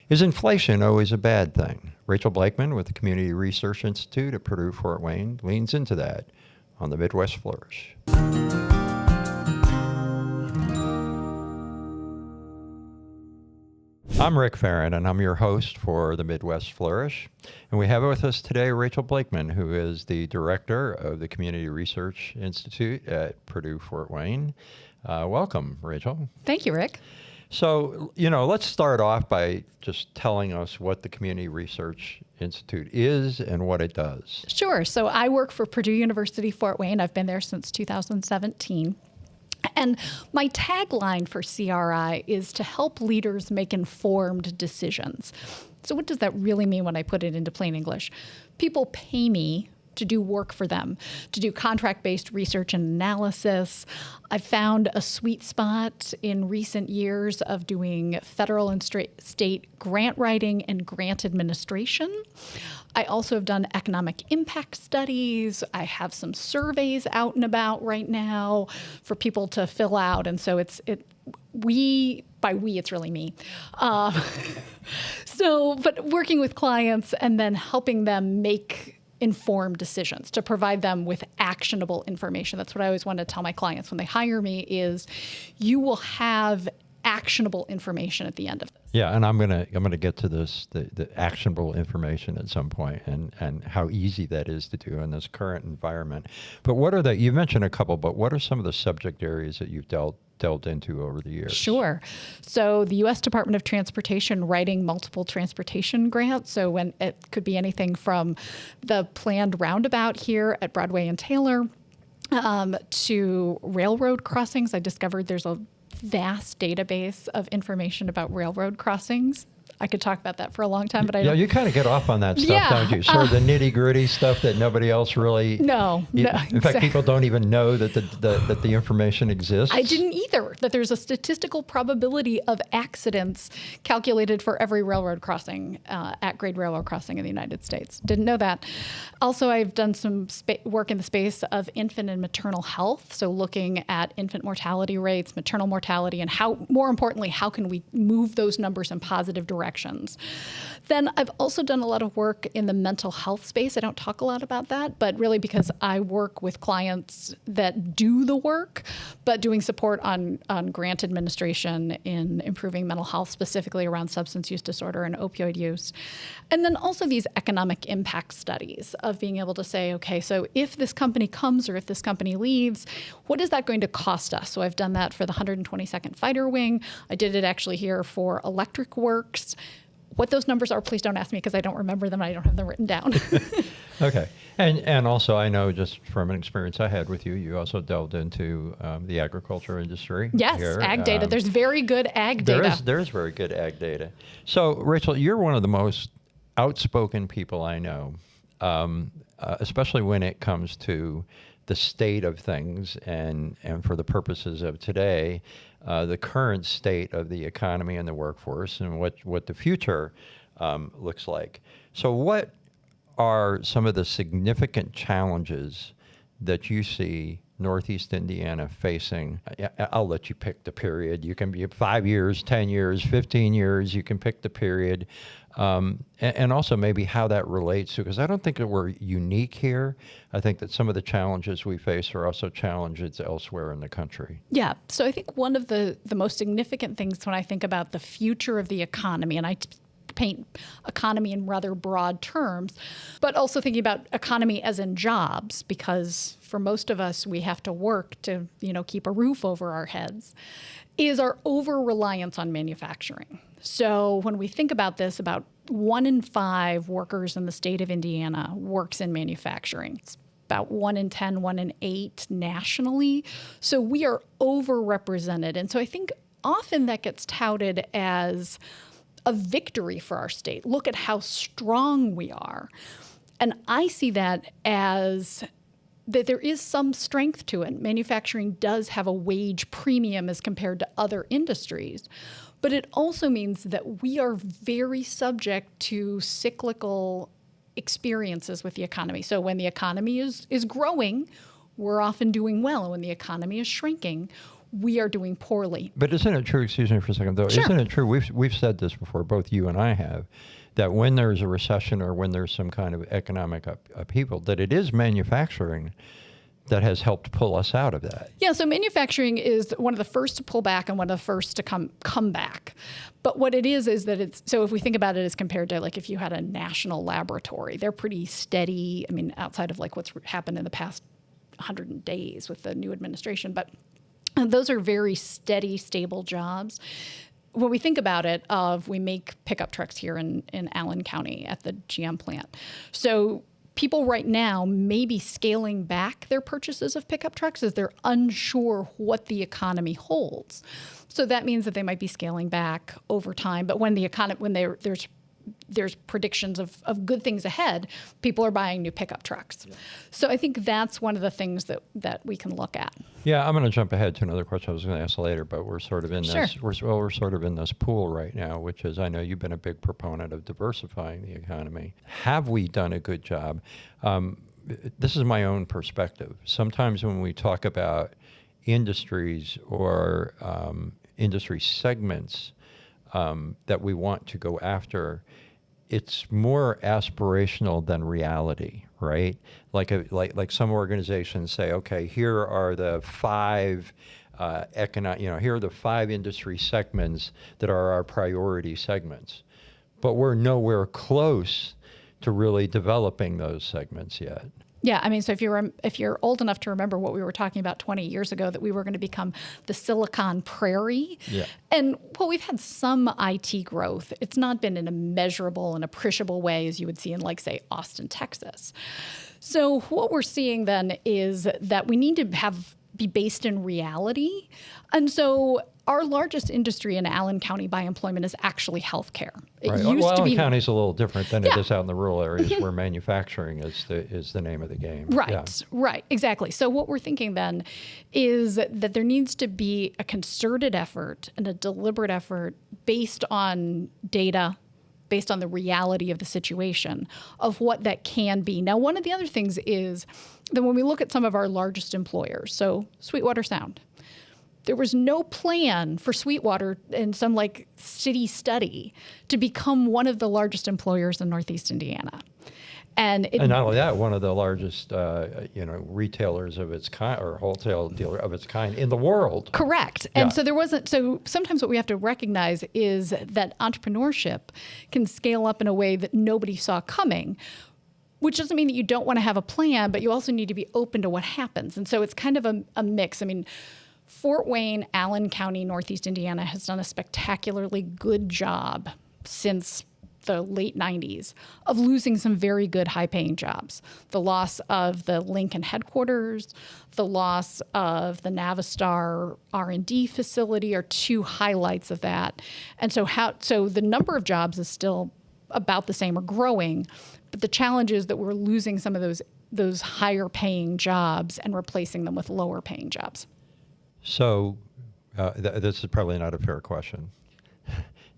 Is inflation always a bad thing? Rachel Blakeman with the Community Research Institute at Purdue Fort Wayne leans into that on the Midwest Flourish. I'm Rick Farrant, and I'm your host for the Midwest Flourish. And we have with us today Rachel Blakeman, who is the director of the Community Research Institute at Purdue Fort Wayne. Welcome, Rachel. Thank you, Rick. So, let's start off by just telling us what the Community Research Institute is and what it does. Sure. So I work for Purdue University Fort Wayne. I've been there since 2017. And my tagline for CRI is to help leaders make informed decisions. So what does that really mean when I put it into plain English? People pay me to do work for them, to do contract-based research and analysis. I've found a sweet spot in recent years of doing federal and state grant writing and grant administration. I also have done economic impact studies. I have some surveys out and about right now for people to fill out. And so it's really me. But working with clients and then helping them make informed decisions, to provide them with actionable information. That's what I always want to tell my clients when they hire me is you will have actionable information at the end of this. Yeah, and I'm gonna get to this, the actionable information at some point, and how easy that is to do in this current environment. But you mentioned a couple, but what are some of the subject areas that you've delved into over the years? Sure. So the U.S. Department of Transportation writing multiple transportation grants. So when it could be anything from the planned roundabout here at Broadway and Taylor to railroad crossings. I discovered there's a vast database of information about railroad crossings. I could talk about that for a long time, but I don't. Yeah, you kind of get off on that stuff, don't you? Sort of the nitty-gritty stuff that nobody else really. No. In fact, people don't even know that the information exists. I didn't either. That there's a statistical probability of accidents calculated for every railroad crossing, at-grade railroad crossing in the United States. Didn't know that. Also, I've done some work in the space of infant and maternal health. So looking at infant mortality rates, maternal mortality, and more importantly, how can we move those numbers in positive directions. Then I've also done a lot of work in the mental health space. I don't talk a lot about that, but really because I work with clients that do the work, but doing support on grant administration in improving mental health, specifically around substance use disorder and opioid use. And then also these economic impact studies of being able to say, okay, so if this company comes or if this company leaves, what is that going to cost us? So I've done that for the 122nd Fighter Wing. I did it actually here for Electric Works. What those numbers are, please don't ask me because I don't remember them. I don't have them written down. Okay. And also I know just from an experience I had with you, you also delved into the agriculture industry. Yes, here. ag data. There's very good ag data. There is very good ag data. So, Rachel, you're one of the most outspoken people I know, especially when it comes to the state of things and for the purposes of today, the current state of the economy and the workforce and what the future looks like. So what are some of the significant challenges that you see Northeast Indiana facing? I'll let you pick the period. You can be 5 years, 10 years, 15 years. You can pick the period. And also maybe how that relates to, because I don't think that we're unique here. I think that some of the challenges we face are also challenges elsewhere in the country. Yeah. So I think one of the most significant things when I think about the future of the economy, and I paint economy in rather broad terms, but also thinking about economy as in jobs, because for most of us, we have to work to, keep a roof over our heads, is our over-reliance on manufacturing. So when we think about this, about 1 in 5 workers in the state of Indiana works in manufacturing. It's about 1 in 10, 1 in 8 nationally. So we are overrepresented. And so I think often that gets touted as a victory for our state. Look at how strong we are. And I see that as that there is some strength to it. Manufacturing does have a wage premium as compared to other industries. But it also means that we are very subject to cyclical experiences with the economy. So when the economy is growing, we're often doing well. And when the economy is shrinking, we are doing poorly. But isn't it true, excuse me for a second, though, Sure. isn't it true, we've said this before, both you and I have, that when there's a recession or when there's some kind of economic upheaval, that it is manufacturing that has helped pull us out of that. Yeah, so manufacturing is one of the first to pull back and one of the first to come back. But what it is that it's, so if we think about it as compared to like if you had a national laboratory, they're pretty steady. I mean, outside of like what's happened in the past 100 days with the new administration, but those are very steady, stable jobs. When we think about it, we make pickup trucks here in Allen County at the GM plant. So people right now may be scaling back their purchases of pickup trucks as they're unsure what the economy holds. So that means that they might be scaling back over time. But when there's predictions of good things ahead, people are buying new pickup trucks. Yeah. So I think that's one of the things that we can look at. Yeah, I'm going to jump ahead to another question I was going to ask later, but we're sort of in this. We're sort of in this pool right now, which is, I know you've been a big proponent of diversifying the economy. Have we done a good job? This is my own perspective. Sometimes when we talk about industries or industry segments that we want to go after, it's more aspirational than reality, right? Like some organizations say, okay, here are the five here are the five industry segments that are our priority segments, but we're nowhere close to really developing those segments yet. Yeah, I mean, so if you're old enough to remember what we were talking about 20 years ago, that we were going to become the Silicon Prairie. Yeah. And well, we've had some IT growth. It's not been in a measurable and appreciable way as you would see in, like, say, Austin, Texas. So what we're seeing then is that we need to be based in reality. And so our largest industry in Allen County by employment is actually healthcare. It right. used well, to be Allen County's a little different than Yeah. it is out in the rural areas where manufacturing is the name of the game. Right, Yeah. right, exactly. So what we're thinking then is that there needs to be a concerted effort and a deliberate effort based on data, based on the reality of the situation of what that can be. Now, one of the other things is that when we look at some of our largest employers, so Sweetwater Sound, there was no plan for Sweetwater in some like city study to become one of the largest employers in Northeast Indiana. And not only that, one of the largest retailers of its kind or wholesale dealer of its kind in the world. Correct. Yeah. And so sometimes what we have to recognize is that entrepreneurship can scale up in a way that nobody saw coming, which doesn't mean that you don't want to have a plan, but you also need to be open to what happens. And so it's kind of a mix. I mean, Fort Wayne, Allen County, Northeast Indiana has done a spectacularly good job since the late 90s of losing some very good high-paying jobs. The loss of the Lincoln headquarters, the loss of the Navistar R&D facility are two highlights of that. And so the number of jobs is still about the same or growing, but the challenge is that we're losing some of those higher-paying jobs and replacing them with lower-paying jobs. So this is probably not a fair question.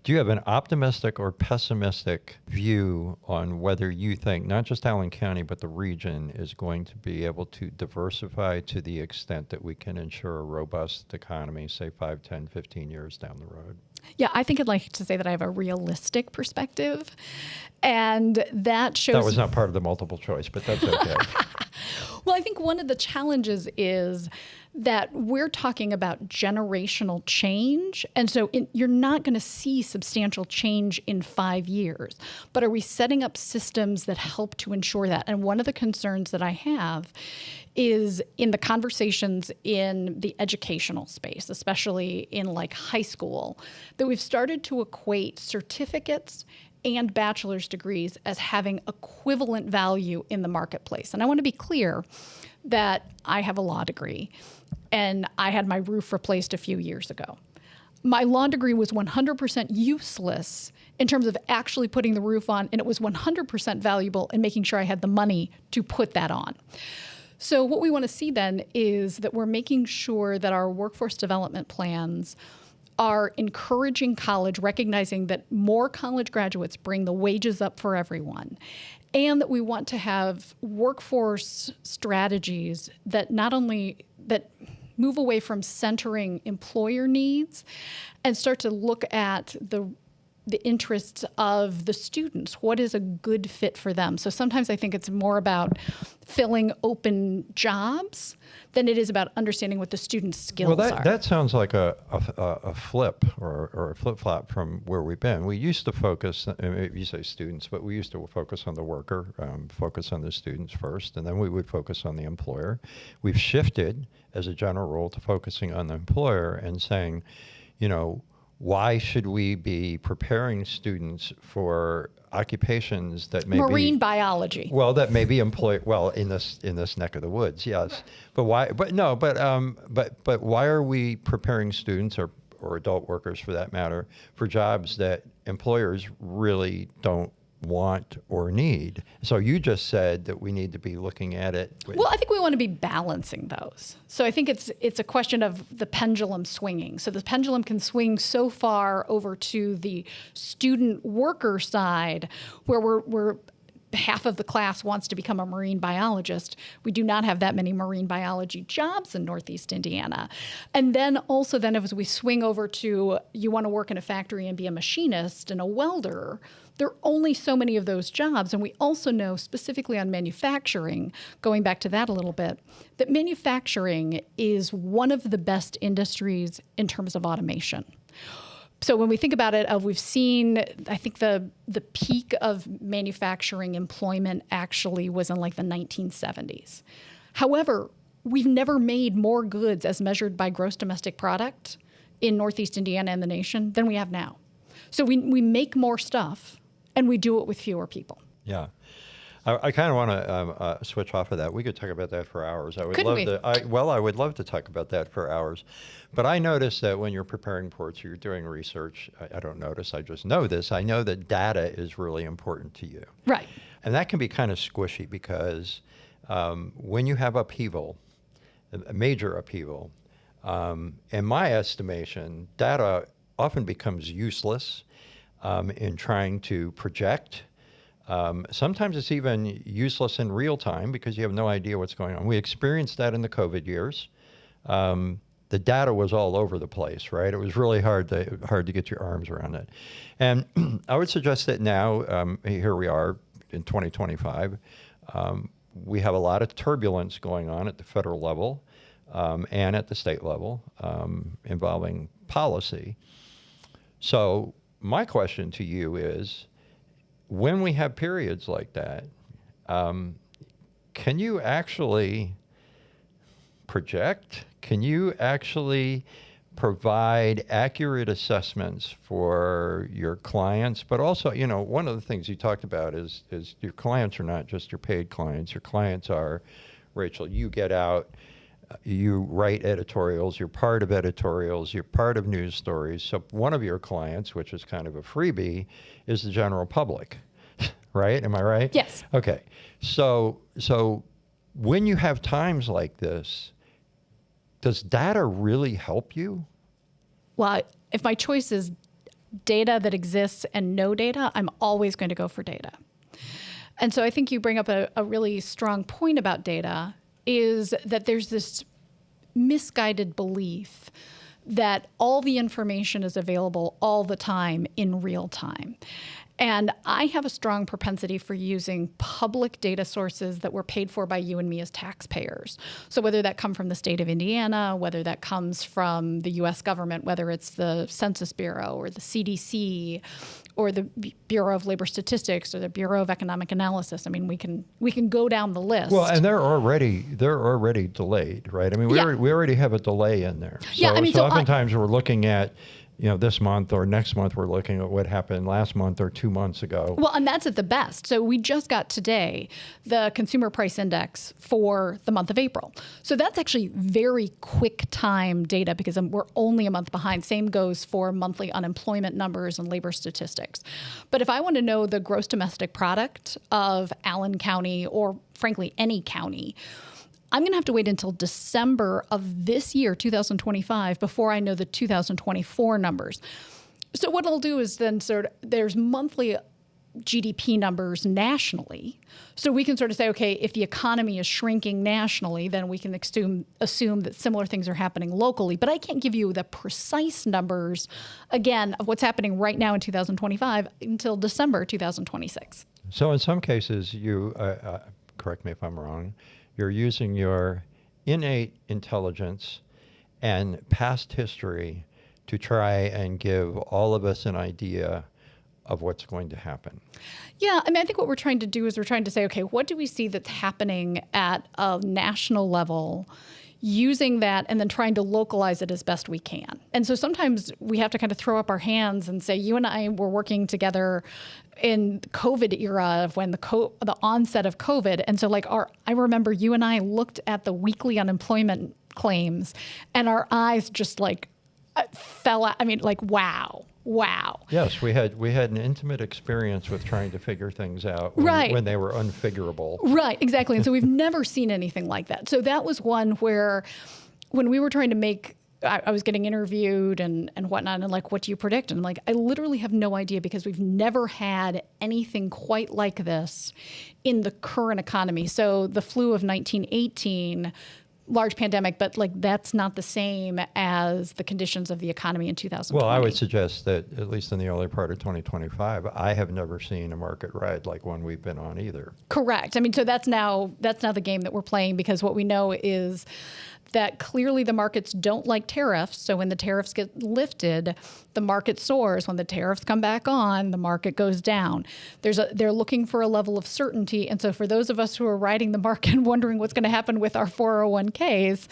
Do you have an optimistic or pessimistic view on whether you think not just Allen County, but the region is going to be able to diversify to the extent that we can ensure a robust economy, say 5, 10, 15 years down the road? Yeah, I think I'd like to say that I have a realistic perspective. And that shows... That was not part of the multiple choice, but that's okay. Well, I think one of the challenges is that we're talking about generational change. And so you're not going to see substantial change in 5 years. But are we setting up systems that help to ensure that? And one of the concerns that I have is in the conversations in the educational space, especially in like high school, that we've started to equate certificates and bachelor's degrees as having equivalent value in the marketplace. And I want to be clear that I have a law degree and I had my roof replaced a few years ago. My law degree was 100% useless in terms of actually putting the roof on, and it was 100% valuable in making sure I had the money to put that on. So what we want to see then is that we're making sure that our workforce development plans are encouraging college, recognizing that more college graduates bring the wages up for everyone, and that we want to have workforce strategies that not only that move away from centering employer needs and start to look at the interests of the students. What is a good fit for them? So sometimes I think it's more about filling open jobs than it is about understanding what the students' skills are. That sounds like a flip or a flip-flop from where we've been. We used to focus, you say students, but we used to focus on the worker, focus on the students first, and then we would focus on the employer. We've shifted, as a general rule, to focusing on the employer and saying, why should we be preparing students for occupations that may marine biology? Well, that may be in this neck of the woods, yes. Right. But why? But why are we preparing students or adult workers, for that matter, for jobs that employers really don't want or need? So you just said that we need to be looking at it. Well, I think we want to be balancing those. So I think it's a question of the pendulum swinging. So the pendulum can swing so far over to the student worker side where we're half of the class wants to become a marine biologist. We do not have that many marine biology jobs in Northeast Indiana. And then as we swing over to you want to work in a factory and be a machinist and a welder, there are only so many of those jobs. And we also know, specifically on manufacturing, going back to that a little bit, that manufacturing is one of the best industries in terms of automation. So when we think about it, we've seen, I think the peak of manufacturing employment actually was in like the 1970s. However, we've never made more goods as measured by gross domestic product in Northeast Indiana and the nation than we have now. So we make more stuff, and we do it with fewer people. Yeah. I kind of want to switch off of that. We could talk about that for hours. I would love to talk about that for hours. But I notice that when you're preparing reports, you're doing research. I don't notice, I just know this. I know that data is really important to you. Right. And that can be kind of squishy because when you have upheaval, a major upheaval, in my estimation, data often becomes useless in trying to project. Sometimes it's even useless in real time because you have no idea what's going on. We experienced that in the COVID years. The data was all over the place, right? It was really hard to get your arms around it. And I would suggest that now, here we are in 2025, we have a lot of turbulence going on at the federal level and at the state level involving policy. So my question to you is, when we have periods like that, can you actually project? Can you actually provide accurate assessments for your clients? But also, one of the things you talked about is your clients are not just your paid clients. Your clients are, Rachel, you get out, you write editorials, you're part of editorials, you're part of news stories. So one of your clients, which is kind of a freebie, is the general public, right? Am I right? Yes. Okay. So when you have times like this, does data really help you? Well, if my choice is data that exists and no data, I'm always going to go for data. And so I think you bring up a really strong point about data, is that there's this misguided belief that all the information is available all the time in real time. And I have a strong propensity for using public data sources that were paid for by you and me as taxpayers. So whether that come from the state of Indiana, whether that comes from the U.S. government, whether it's the Census Bureau or the CDC or the Bureau of Labor Statistics or the Bureau of Economic Analysis. I mean, we can go down the list. Well, and they're already delayed, right? I mean, we already have a delay in there. So oftentimes we're looking at, this month or next month, we're looking at what happened last month or 2 months ago. Well, and that's at the best. So we just got today the Consumer Price Index for the month of April. So that's actually very quick time data because we're only a month behind. Same goes for monthly unemployment numbers and labor statistics. But if I want to know the gross domestic product of Allen County or frankly any county, I'm going to have to wait until December of this year, 2025, before I know the 2024 numbers. So what I'll do is then there's monthly GDP numbers nationally. So we can sort of say, okay, if the economy is shrinking nationally, then we can assume that similar things are happening locally. But I can't give you the precise numbers, again, of what's happening right now in 2025 until December 2026. So in some cases, you, correct me if I'm wrong, you're using your innate intelligence and past history to try and give all of us an idea of what's going to happen. Yeah, I mean, I think what we're trying to do is we're trying to say, okay, what do we see that's happening at a national level, using that and then trying to localize it as best we can. And so sometimes we have to kind of throw up our hands and say, you and I were working together in the COVID era of when the onset of COVID. And so I remember you and I looked at the weekly unemployment claims and our eyes just fell out. I mean, wow. Yes, we had an intimate experience with trying to figure things out when they were unfigurable. Right, exactly. And so we've never seen anything like that. So that was one where when we were trying to make, I was getting interviewed and whatnot, and what do you predict? And I literally have no idea because we've never had anything quite like this in the current economy. So the flu of 1918, large pandemic, but that's not the same as the conditions of the economy in 2020. Well, I would suggest that at least in the early part of 2025, I have never seen a market ride like one we've been on either. Correct. I mean, so that's now the game that we're playing, because what we know is that clearly the markets don't like tariffs. So when the tariffs get lifted, the market soars. When the tariffs come back on, the market goes down. They're looking for a level of certainty. And so for those of us who are riding the market and wondering what's going to happen with our 401ks,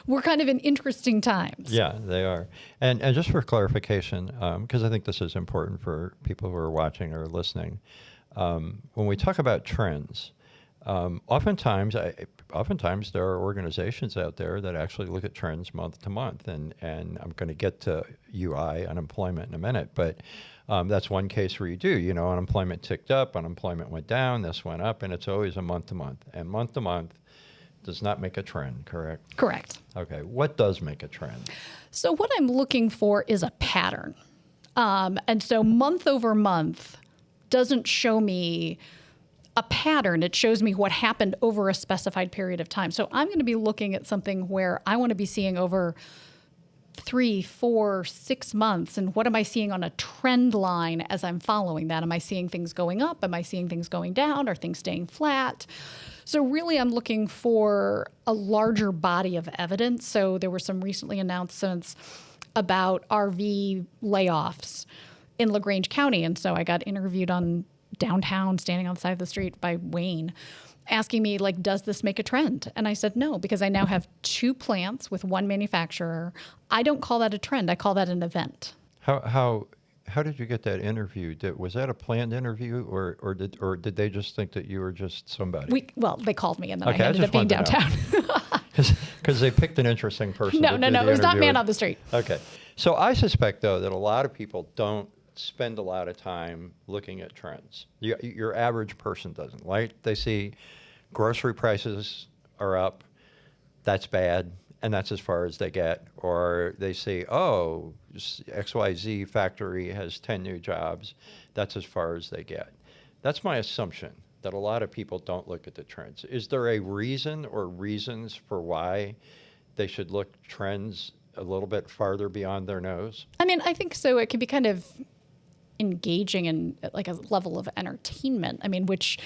we're kind of in interesting times. Yeah, they are. And just for clarification, because I think this is important for people who are watching or listening, when we talk about trends, oftentimes there are organizations out there that actually look at trends month to month, and I'm going to get to UI, unemployment, in a minute, but that's one case where you do, unemployment ticked up, unemployment went down, this went up, and it's always a month to month. And month to month does not make a trend, correct? Correct. Okay, what does make a trend? So what I'm looking for is a pattern. And so month over month doesn't show me a pattern. It shows me what happened over a specified period of time. So I'm going to be looking at something where I want to be seeing over 3, 4, 6 months. And what am I seeing on a trend line as I'm following that? Am I seeing things going up? Am I seeing things going down? Are things staying flat? So really, I'm looking for a larger body of evidence. So there were some recently announcements about RV layoffs in LaGrange County. And so I got interviewed on downtown, standing on the side of the street by Wayne, asking me, does this make a trend? And I said, no, because I now have 2 plants with 1 manufacturer. I don't call that a trend. I call that an event. How did you get that interview? Was that a planned interview, or did they just think that you were just somebody? They called me, and then I ended up being downtown. Because they picked an interesting person. No. It was not man on the street. Okay. So I suspect, though, that a lot of people don't spend a lot of time looking at trends. Your average person doesn't. They see grocery prices are up, that's bad, and that's as far as they get. Or they see, XYZ factory has 10 new jobs, that's as far as they get. That's my assumption, that a lot of people don't look at the trends. Is there a reason or reasons for why they should look trends a little bit farther beyond their nose? I mean, I think so. It can be kind of engaging in a level of entertainment. Which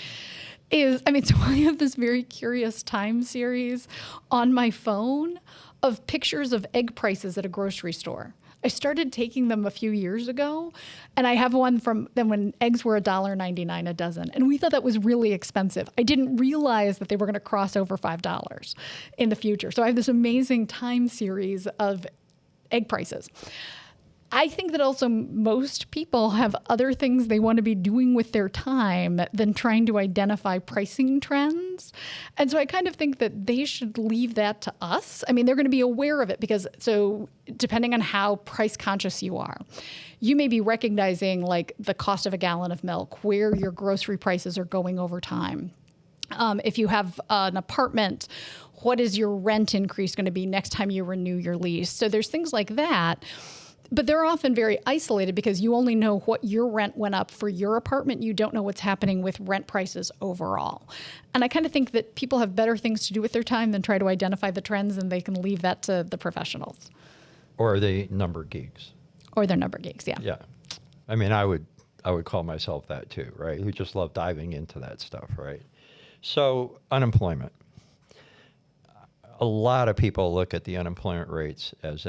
is, so I have this very curious time series on my phone of pictures of egg prices at a grocery store. I started taking them a few years ago, and I have one from then when eggs were $1.99 a dozen, and we thought that was really expensive. I didn't realize that they were going to cross over $5 in the future. So I have this amazing time series of egg prices. I think that also most people have other things they want to be doing with their time than trying to identify pricing trends. And so I kind of think that they should leave that to us. They're going to be aware of it because, so depending on how price conscious you are, you may be recognizing the cost of a gallon of milk, where your grocery prices are going over time. If you have an apartment, what is your rent increase going to be next time you renew your lease? So there's things like that. But they're often very isolated because you only know what your rent went up for your apartment. You don't know what's happening with rent prices overall. And I kind of think that people have better things to do with their time than try to identify the trends, and they can leave that to the professionals. Or the number geeks. Or their number geeks, yeah. Yeah. I mean, I would call myself that too, right? Who just love diving into that stuff, right? So unemployment. A lot of people look at the unemployment rates as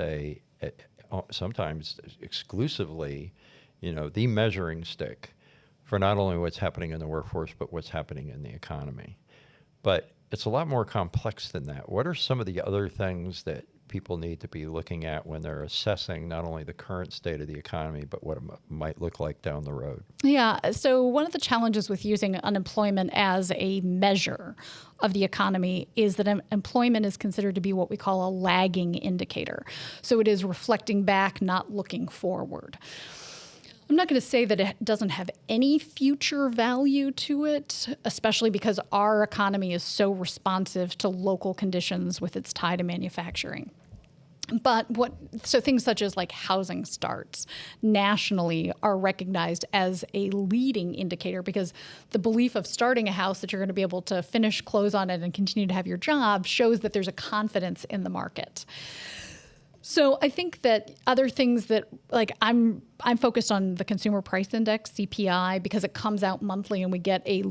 sometimes exclusively, the measuring stick for not only what's happening in the workforce, but what's happening in the economy. But it's a lot more complex than that. What are some of the other things that people need to be looking at when they're assessing not only the current state of the economy, but what it might look like down the road? Yeah. So one of the challenges with using unemployment as a measure of the economy is that employment is considered to be what we call a lagging indicator. So it is reflecting back, not looking forward. I'm not going to say that it doesn't have any future value to it, especially because our economy is so responsive to local conditions with its tie to manufacturing. But so things such as like housing starts nationally are recognized as a leading indicator because the belief of starting a house that you're going to be able to finish, close on it, and continue to have your job shows that there's a confidence in the market. So I think that other things that, like, I'm focused on the Consumer Price Index, CPI, because it comes out monthly and we get a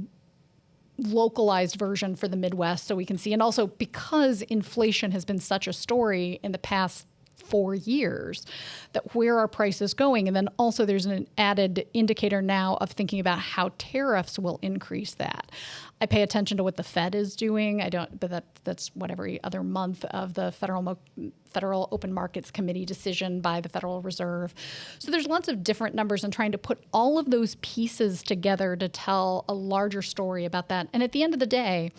localized version for the Midwest so we can see. And also because inflation has been such a story in the past 4 years, that where are prices going? And then also there's an added indicator now of thinking about how tariffs will increase that. I pay attention to what the Fed is doing. But that's what, every other month of the Federal Open Markets Committee decision by the Federal Reserve. So there's lots of different numbers and trying to put all of those pieces together to tell a larger story about that. And at the end of the day,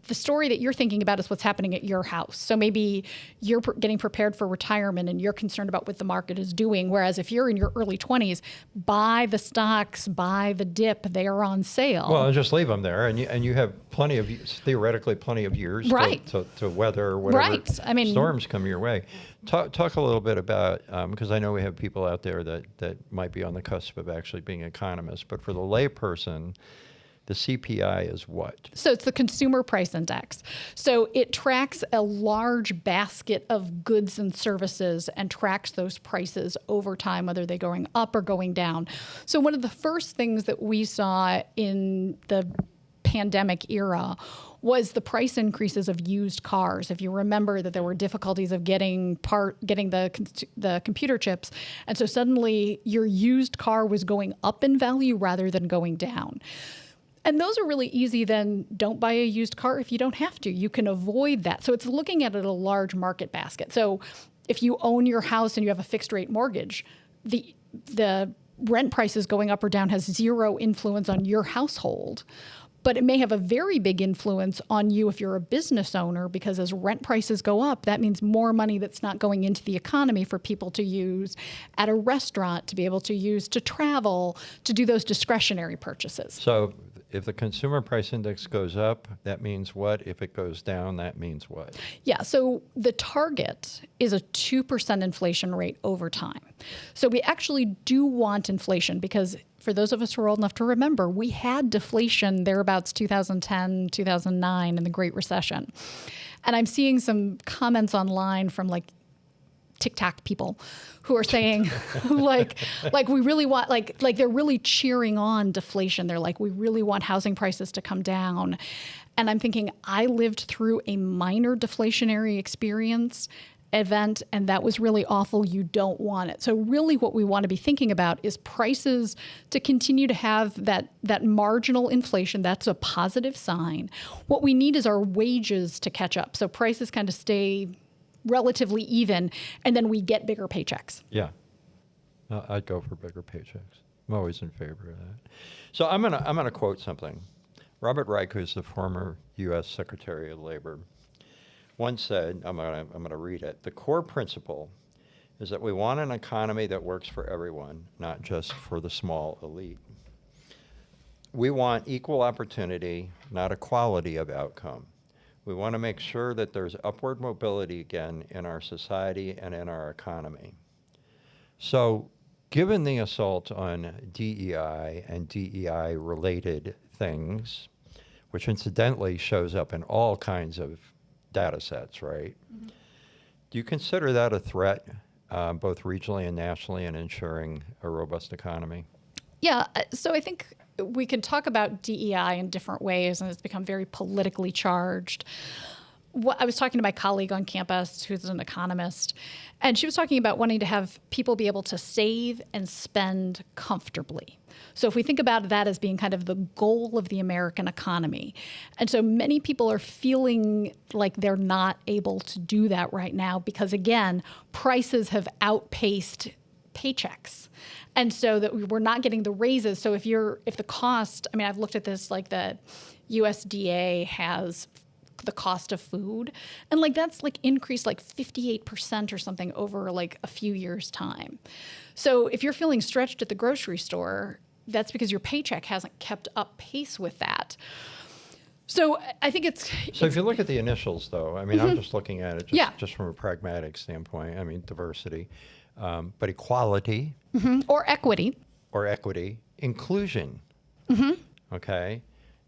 the story that you're thinking about is what's happening at your house. So maybe you're getting prepared for retirement and you're concerned about what the market is doing. Whereas if you're in your early 20s, buy the stocks, buy the dip, they are on sale. Well, just leave them there. And you have theoretically plenty of years right. to weather whatever right. storms come your way. Talk a little bit about, because I know we have people out there that might be on the cusp of actually being economists, but for the layperson, the CPI is what? So it's the Consumer Price Index. So it tracks a large basket of goods and services and tracks those prices over time, whether they're going up or going down. So one of the first things that we saw in the pandemic era was the price increases of used cars. If you remember that there were difficulties of getting the computer chips, and so suddenly your used car was going up in value rather than going down. And those are really easy. Then don't buy a used car if you don't have to. You can avoid that. So it's looking at it a large market basket. So if you own your house and you have a fixed rate mortgage, the rent prices going up or down has zero influence on your household. But it may have a very big influence on you if you're a business owner, because as rent prices go up, that means more money that's not going into the economy for people to use at a restaurant, to be able to use to travel, to do those discretionary purchases. So if the Consumer Price Index goes up, that means what? If it goes down, that means what? Yeah, so the target is a 2% inflation rate over time. So we actually do want inflation because for those of us who are old enough to remember, we had deflation thereabouts 2010, 2009 in the Great Recession. And I'm seeing some comments online from like TikTok people who are saying like we really want, like they're really cheering on deflation. They're like, we really want housing prices to come down. And I'm thinking, I lived through a minor deflationary event, and that was really awful. You don't want it. So really what we want to be thinking about is prices to continue to have that marginal inflation. That's a positive sign. What we need is our wages to catch up. So prices kind of stay relatively even, and then we get bigger paychecks. Yeah. I'd go for bigger paychecks. I'm always in favor of that. So I'm gonna quote something. Robert Reich, who's the former U.S. Secretary of Labor, once said, I'm gonna read it, the core principle is that we want an economy that works for everyone, not just for the small elite. We want equal opportunity, not equality of outcome. We want to make sure that there's upward mobility again in our society and in our economy. So, given the assault on DEI and DEI-related things, which incidentally shows up in all kinds of data sets, right? Mm-hmm. Do you consider that a threat, both regionally and nationally, in ensuring a robust economy? Yeah, so I think we can talk about DEI in different ways, and it's become very politically charged. I was talking to my colleague on campus who's an economist, and she was talking about wanting to have people be able to save and spend comfortably. So if we think about that as being kind of the goal of the American economy, and so many people are feeling like they're not able to do that right now because, again, prices have outpaced paychecks. And so that we're not getting the raises. So if the cost, I mean, I've looked at this, like the USDA has the cost of food, and like that's like increased like 58% or something over like a few years' time. So if you're feeling stretched at the grocery store, that's because your paycheck hasn't kept up pace with that. So I think So if you look at the initials, though, I mean, I'm just looking at it just from a pragmatic standpoint. I mean, diversity, but equality. Or equity. Or equity. Inclusion. Okay?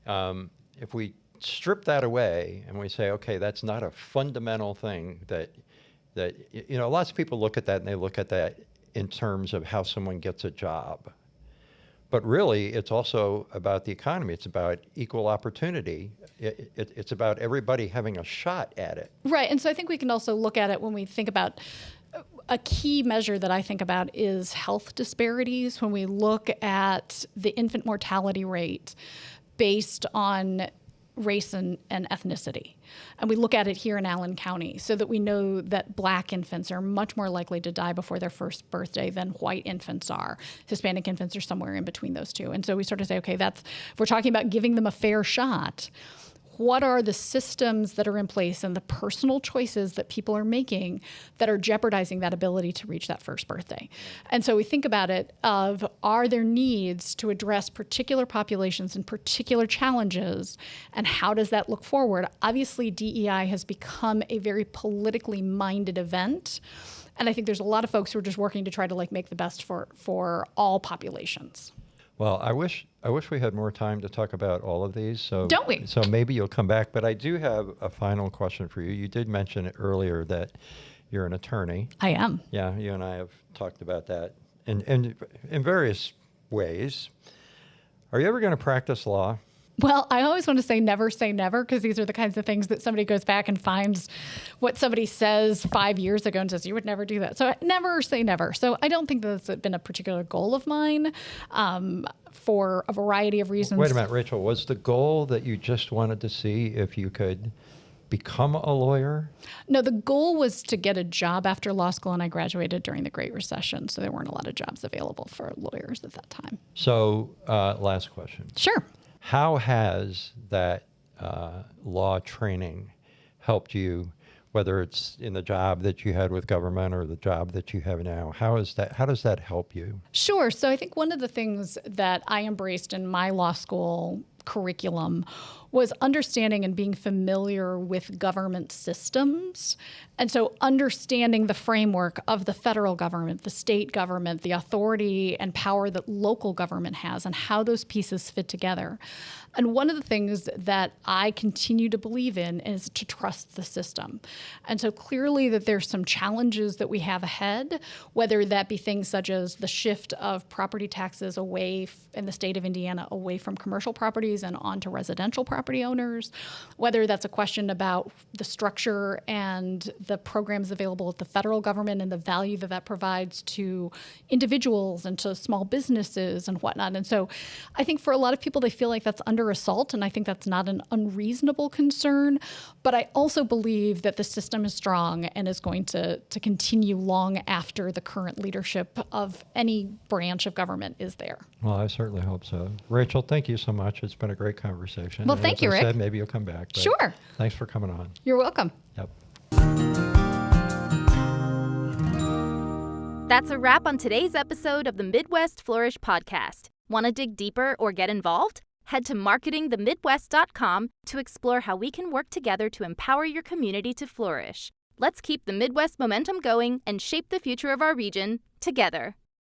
If we strip that away and we say, okay, that's not a fundamental thing that lots of people look at that and they look at that in terms of how someone gets a job. But really, it's also about the economy. It's about equal opportunity. It's about everybody having a shot at it. Right. And so I think we can also look at it when we think about a key measure that I think about is health disparities. When we look at the infant mortality rate based on race and ethnicity. And we look at it here in Allen County so that we know that Black infants are much more likely to die before their first birthday than white infants are. Hispanic infants are somewhere in between those two. And so we sort of say, okay, if we're talking about giving them a fair shot, what are the systems that are in place and the personal choices that people are making that are jeopardizing that ability to reach that first birthday? And so we think about it of, are there needs to address particular populations and particular challenges, and how does that look forward? Obviously, DEI has become a very politically minded event. And I think there's a lot of folks who are just working to try to make the best for all populations. Well, I wish we had more time to talk about all of these. So don't we? So maybe you'll come back. But I do have a final question for you. You did mention it earlier that you're an attorney. I am. Yeah, you and I have talked about that in various ways. Are you ever going to practice law? Well, I always want to say never, because these are the kinds of things that somebody goes back and finds what somebody says 5 years ago and says, you would never do that. So never say never. So I don't think that's been a particular goal of mine for a variety of reasons. Wait a minute, Rachel. Was the goal that you just wanted to see if you could become a lawyer? No, the goal was to get a job after law school, and I graduated during the Great Recession, so there weren't a lot of jobs available for lawyers at that time. So last question. Sure. How has that law training helped you, whether it's in the job that you had with government or the job that you have now? How does that help you? Sure. So I think one of the things that I embraced in my law school curriculum was understanding and being familiar with government systems. And so understanding the framework of the federal government, the state government, the authority and power that local government has, and how those pieces fit together. And one of the things that I continue to believe in is to trust the system. And so clearly that there's some challenges that we have ahead, whether that be things such as the shift of property taxes away in the state of Indiana away from commercial properties and onto residential property owners, whether that's a question about the structure and the programs available at the federal government and the value that that provides to individuals and to small businesses and whatnot. And so I think for a lot of people, they feel like that's under assault, and I think that's not an unreasonable concern. But I also believe that the system is strong and is going to continue long after the current leadership of any branch of government is there. Well, I certainly hope so. Rachel, thank you so much. It's been a great conversation. Well, thank you, Rick. As I said, maybe you'll come back. Sure. Thanks for coming on. You're welcome. Yep. That's a wrap on today's episode of the Midwest Flourish podcast. Want to dig deeper or get involved? Head to marketingthemidwest.com to explore how we can work together to empower your community to flourish. Let's keep the Midwest momentum going and shape the future of our region together.